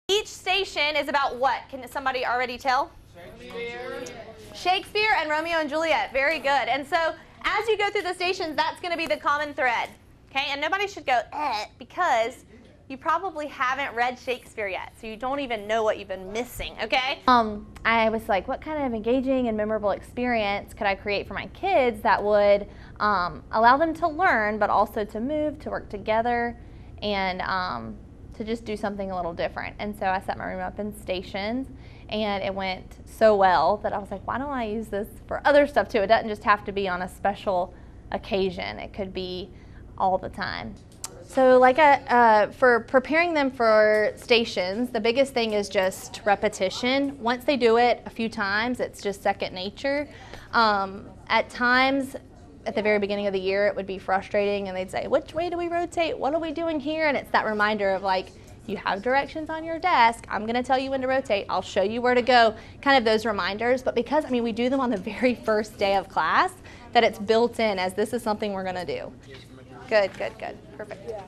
Each station is about what? Can somebody already tell? Shakespeare. Shakespeare and Romeo and Juliet. Very good. And so as you go through the stations, that's going to be the common thread. Okay? And nobody should go, because you probably haven't read Shakespeare yet. So you don't even know what you've been missing. Okay? I was like, what kind of engaging and memorable experience could I create for my kids that would allow them to learn, but also to move, to work together, and to just do something a little different. And so I set my room up in stations, and it went so well that I was like, why don't I use this for other stuff too? It doesn't just have to be on a special occasion. It could be all the time. So like for preparing them for stations, the biggest thing is just repetition. Once they do it a few times, it's just second nature. At times, at the very beginning of the year, it would be frustrating, and they'd say, which way do we rotate? What are we doing here? And it's that reminder of like, you have directions on your desk. I'm going to tell you when to rotate. I'll show you where to go. Kind of those reminders. But because, we do them on the very first day of class, that it's built in as this is something we're going to do. Good, good, good. Perfect. Yeah.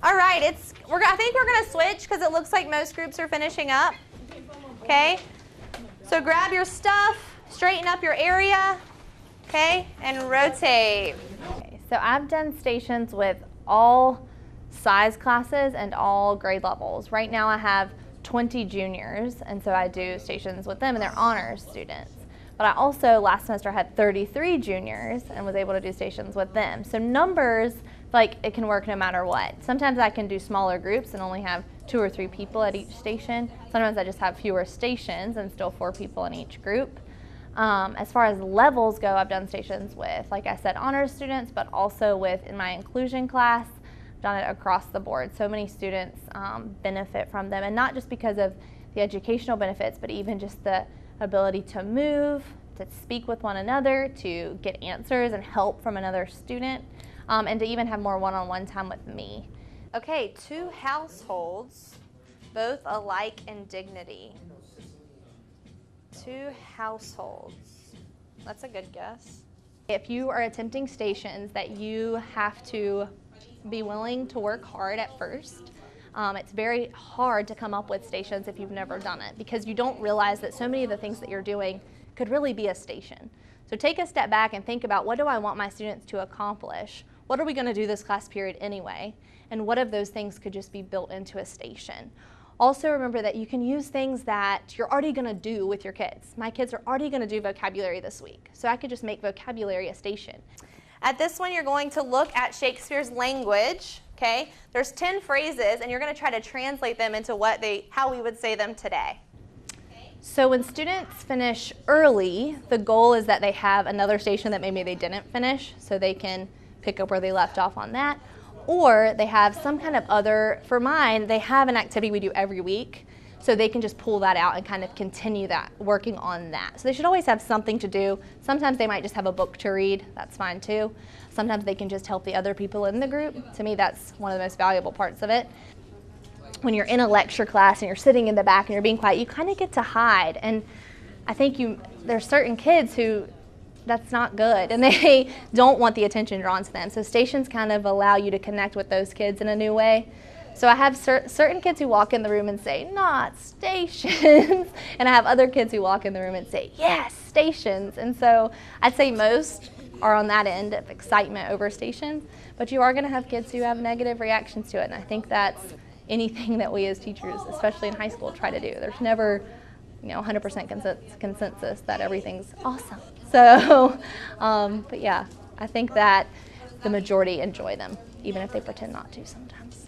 All right. I think we're going to switch because it looks like most groups are finishing up. Okay. So grab your stuff, straighten up your area. Okay, and rotate. Okay, so I've done stations with all size classes and all grade levels. Right now I have 20 juniors, and so I do stations with them, and they're honors students. But I also, last semester, had 33 juniors and was able to do stations with them. So numbers, like, it can work no matter what. Sometimes I can do smaller groups and only have 2 or 3 people at each station. Sometimes I just have fewer stations and still 4 people in each group. As far as levels go, I've done stations with, like I said, honors students, but also in my inclusion class, I've done it across the board. So many students benefit from them, and not just because of the educational benefits, but even just the ability to move, to speak with one another, to get answers and help from another student, and to even have more one-on-one time with me. Okay, 2 households, both alike in dignity. 2 households. That's a good guess. If you are attempting stations that you have to be willing to work hard at first, it's very hard to come up with stations if you've never done it, because you don't realize that so many of the things that you're doing could really be a station. So take a step back and think about, what do I want my students to accomplish? What are we going to do this class period anyway? And what of those things could just be built into a station? Also remember that you can use things that you're already going to do with your kids. My kids are already going to do vocabulary this week, so I could just make vocabulary a station. At this one, you're going to look at Shakespeare's language. Okay, there's 10 phrases, and you're going to try to translate them into how we would say them today. So when students finish early, the goal is that they have another station that maybe they didn't finish, so they can pick up where they left off on that. Or they have some kind of other, for mine, they have an activity we do every week, so they can just pull that out and kind of continue that, working on that. So they should always have something to do. Sometimes they might just have a book to read. That's fine too. Sometimes they can just help the other people in the group. To me, that's one of the most valuable parts of it. When you're in a lecture class and you're sitting in the back and you're being quiet, you kind of get to hide. And I think there's certain kids who, that's not good, and they don't want the attention drawn to them. So stations kind of allow you to connect with those kids in a new way. So I have certain kids who walk in the room and say, not stations, and I have other kids who walk in the room and say, yes, stations. And so I'd say most are on that end of excitement over stations, but you are going to have kids who have negative reactions to it, and I think that's anything that we as teachers, especially in high school, try to do. There's never 100% consensus that everything's awesome. So, but yeah, I think that the majority enjoy them, even if they pretend not to sometimes.